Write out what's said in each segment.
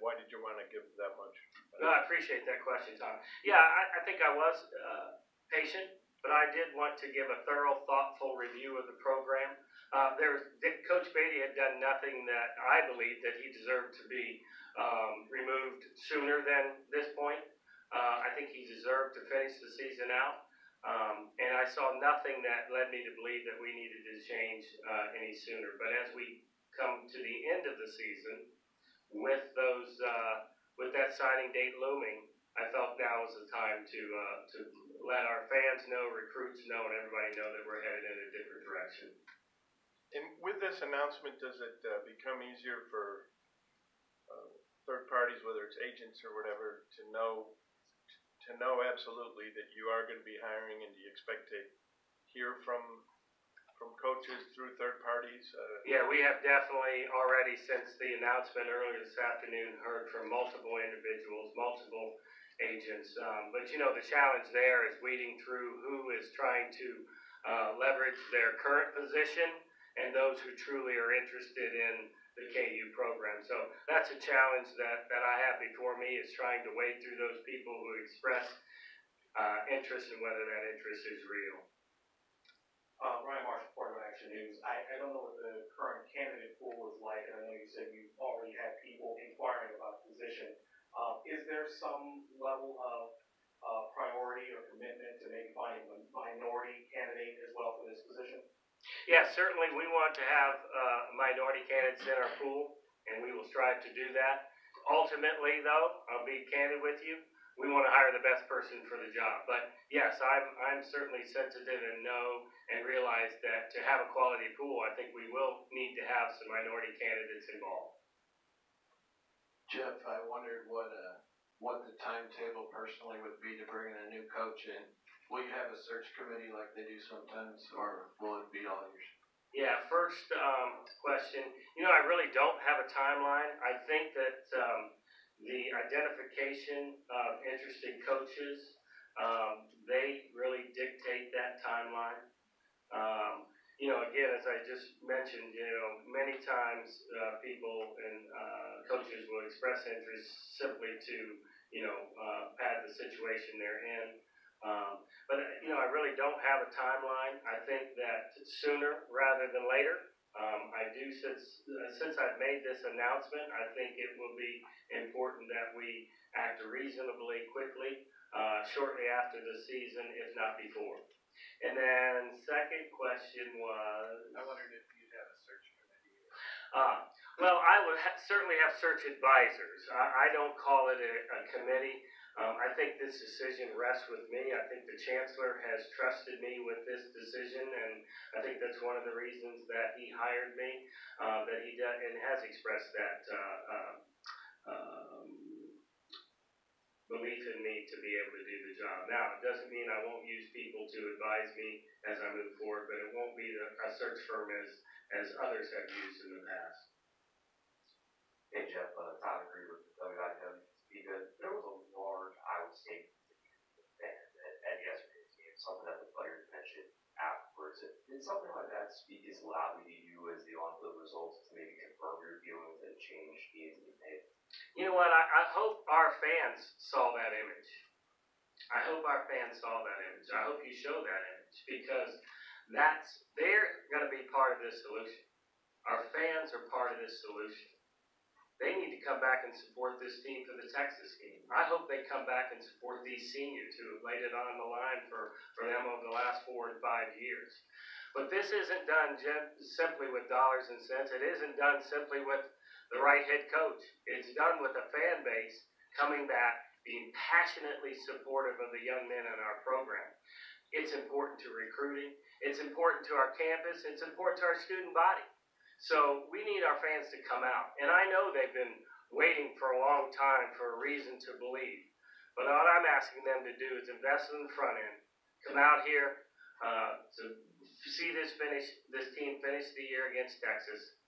why did you want to give that much? No, I appreciate that question, Tom. Yeah, I think I was patient, but I did want to give a thorough, thoughtful review of the program. Coach Beaty had done nothing that I believe that he deserved to be removed sooner than this point. I think he deserved to finish the season out. And I saw nothing that led me to believe that we needed to change any sooner. But as we come to the end of the season, with that signing date looming, I felt now was the time to let our fans know, recruits know, and everybody know that we're headed in a different direction. And with this announcement, does it become easier for third parties, whether it's agents or whatever, to know absolutely that you are going to be hiring, and do you expect to hear from coaches through third parties? Yeah, we have definitely already, since the announcement earlier this afternoon, heard from multiple individuals, multiple agents. But the challenge there is weeding through who is trying to leverage their current position and those who truly are interested in the KU program. So that's a challenge that I have before me, is trying to wade through those people who express interest and whether that interest is real. Ryan Marshall, Report of Action News. I don't know what the current candidate pool is like, and I know you said you've already had people inquiring about the position. Is there some level of priority or commitment to maybe finding a minority candidate as well for this position? Yeah, certainly we want to have minority candidates in our pool, and we will strive to do that. Ultimately, though, I'll be candid with you, we want to hire the best person for the job. But yes, I'm certainly sensitive and know and realize that to have a quality pool, I think we will need to have some minority candidates involved. Jeff, I wondered what the timetable personally would be to bring in a new coach in. Will you have a search committee like they do sometimes, or will it be all yours? Yeah, first question. I really don't have a timeline. I think that the identification of interested coaches, they really dictate that timeline. Again, as I just mentioned, many times people and coaches will express interest simply to, pad the situation they're in. But I really don't have a timeline. I think that sooner rather than later. I do, since I've made this announcement, I think it will be important that we act reasonably quickly, shortly after the season, if not before. And then second question was, I wondered if you'd have a search committee. Well, I would certainly have search advisors. I don't call it a committee. I think this decision rests with me. I think the chancellor has trusted me with this decision, and I think that's one of the reasons that he hired me, that he does, and has expressed that belief in me to be able to do the job. Now, it doesn't mean I won't use people to advise me as I move forward, but it won't be a search firm as others have used in the past. Hey, Jeff, Todd agreed with the WIW because there was a large Iowa State fan at yesterday's game, something that the players mentioned afterwards. Did something like that speak as loudly to you as the on-field results to maybe confirm your feelings that change needs to be made? You know what? I hope our fans saw that image. I hope our fans saw that image. I hope you show that image, because they're going to be part of this solution. Our fans are part of this solution. They need to come back and support this team for the Texas game. I hope they come back and support these seniors who have laid it on the line for them over the last 4 and 5 years. But this isn't done simply with dollars and cents. It isn't done simply with the right head coach. It's done with a fan base coming back, being passionately supportive of the young men in our program. It's important to recruiting. It's important to our campus. It's important to our student body. So we need our fans to come out. And I know they've been waiting for a long time for a reason to believe. But what I'm asking them to do is invest in the front end. Come out here to see this team finish the year against Texas.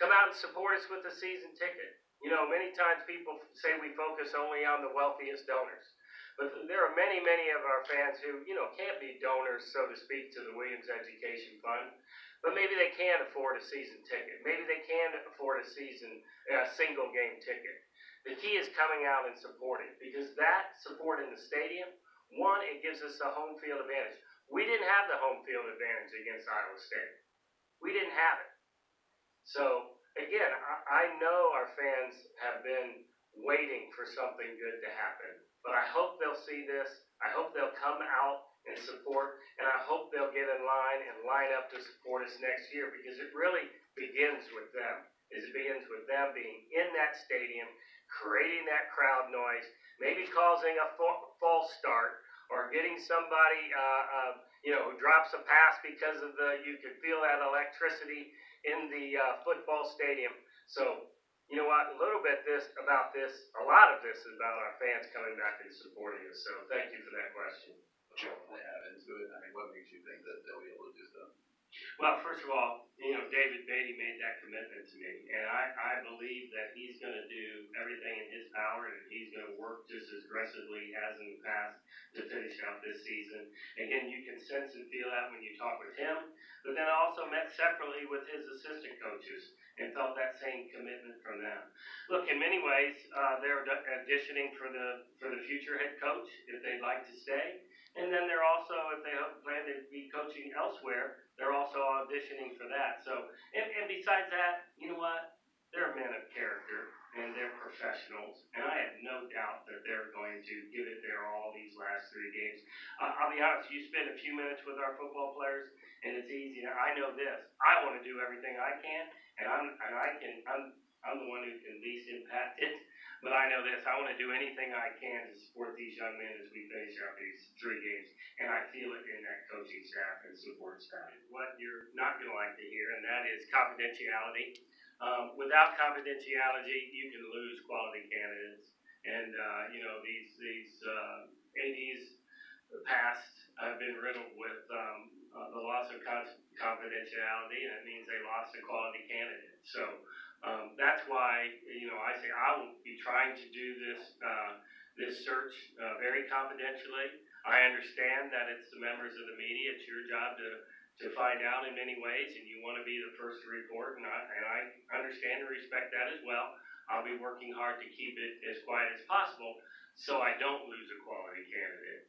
Come out and support us with a season ticket. Many times people say we focus only on the wealthiest donors. But there are many, many of our fans who, can't be donors, so to speak, to the Williams Education Fund. but maybe they can't afford a season ticket. Maybe they can afford a single game ticket. The key is coming out and supporting, because that support in the stadium, one, it gives us a home field advantage. We didn't have the home field advantage against Iowa State. We didn't have it. So, again, I know our fans have been waiting for something good to happen. But I hope they'll see this. I hope they'll come out and support. And I hope they'll get in line and line up to support us next year, because it really begins with them. It begins with them being in that stadium, creating that crowd noise, maybe causing a false start, or getting somebody, who drops a pass because of you can feel that electricity in the football stadium. So, you know what, a lot of this is about our fans coming back and supporting us. So thank you for that question. What they have into it? I mean, what makes you think that they'll be able to do so? Well, first of all, David Beaty made that commitment to me, and I believe that he's going to do everything in his power, and he's going to work just as aggressively as in the past to finish out this season. Again, you can sense and feel that when you talk with him, but then I also met separately with his assistant coaches and felt that same commitment from them. Look, in many ways, they're auditioning for the future head coach if they'd like to stay. And then they're also, if they plan to be coaching elsewhere, they're also auditioning for that. So, and besides that, you know what? They're men of character, and they're professionals. And I have no doubt that they're going to give it their all these last 3 games. I'll be honest, you spend a few minutes with our football players, and it's easy. I know this. I want to do everything I can, and I'm the one who can least impact it. But I know this, I want to do anything I can to support these young men as we finish out these 3 games. And I feel it in that coaching staff and support staff. What you're not going to like to hear, and that is confidentiality. Without confidentiality, you can lose quality candidates. And, these ADs past have been riddled with the loss of confidentiality, and it means they lost a quality candidate. So, that's why, I say I will be trying to do this search very confidentially. I understand that it's the members of the media. It's your job to find out in many ways, and you want to be the first to report, and I understand and respect that as well. I'll be working hard to keep it as quiet as possible so I don't lose a quality candidate.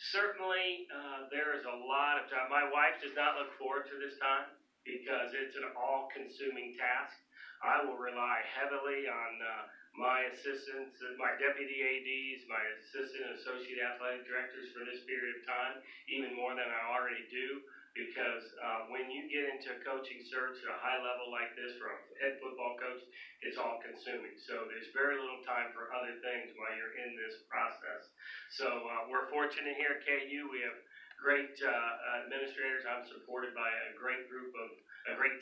Certainly, there is a lot of time. My wife does not look forward to this time because it's an all-consuming task. I will rely heavily on my assistants, my deputy ADs, my assistant and associate athletic directors for this period of time, even more than I already do, because when you get into a coaching search at a high level like this for a head football coach, it's all consuming. So there's very little time for other things while you're in this process. So we're fortunate here at KU. We have great administrators. I'm supported by a great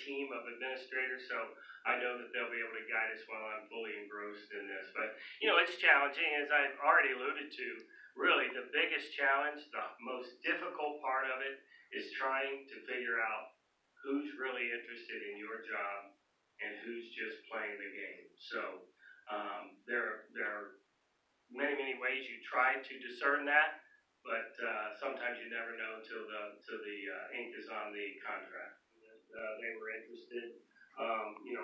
team of administrators. So I know that they'll be able to guide us while I'm fully engrossed in this. But, it's challenging, as I've already alluded to. Really, the biggest challenge, the most difficult part of it, is trying to figure out who's really interested in your job and who's just playing the game. So there are many, many ways you try to discern that, but sometimes you never know till the ink is on the contract. They were interested.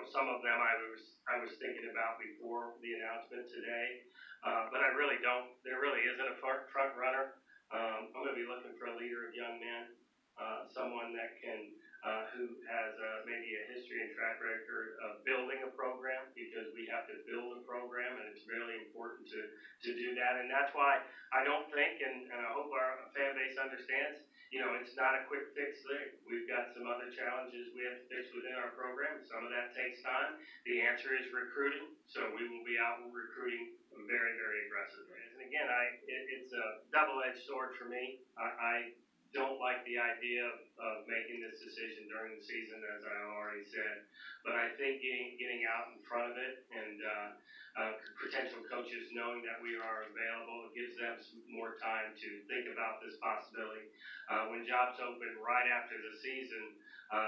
Some of them I was thinking about before the announcement today, but I really don't. There really isn't a front runner. I'm going to be looking for a leader of young men, someone that can, who has maybe a history and track record of building a program, because we have to build a program, and it's really important to do that. And that's why I don't think, and I hope our fan base understands, it's not a quick fix thing. We've got some other challenges we have to fix within our program. Some of that takes time. The answer is recruiting. So we will be out recruiting very, very aggressively. And again, it's a double-edged sword for me. I don't like the idea of making this decision during the season, as I already said. But I think getting out in front of it and potential coaches knowing that we are available, it gives them some more time to think about this possibility. When jobs open right after the season,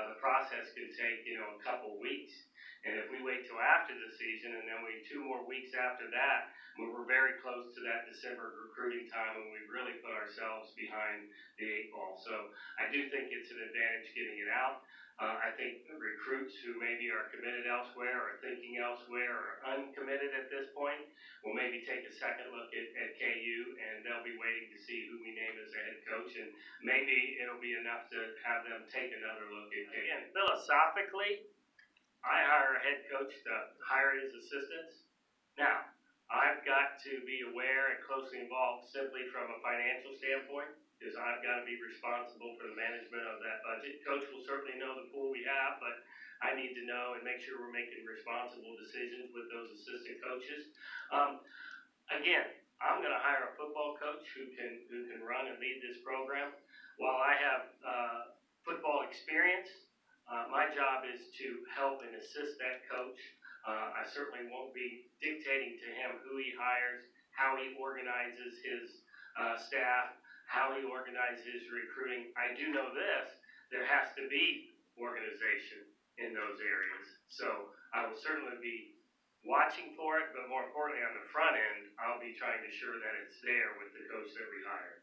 the process can take, a couple weeks. And if we wait till after the season, and then 2 more weeks after that, when we're very close to that December recruiting time, and we really put ourselves behind the 8 ball. So I do think it's an advantage getting it out. I think recruits who maybe are committed elsewhere or thinking elsewhere or uncommitted at this point will maybe take a second look at KU, and they'll be waiting to see who we name as the head coach, and maybe it'll be enough to have them take another look at KU. Again, philosophically, I hire a head coach to hire his assistants. Now, I've got to be aware and closely involved simply from a financial standpoint, because I've got to be responsible for the management of that budget. Coach will certainly know the pool we have, but I need to know and make sure we're making responsible decisions with those assistant coaches. Again, I'm going to hire a football coach who can run and lead this program. While I have football experience, my job is to help and assist that coach. I certainly won't be dictating to him who he hires, how he organizes his staff, how he organizes recruiting. I do know this, there has to be organization in those areas. So I will certainly be watching for it, but more importantly on the front end, I'll be trying to ensure that it's there with the coach that we hire.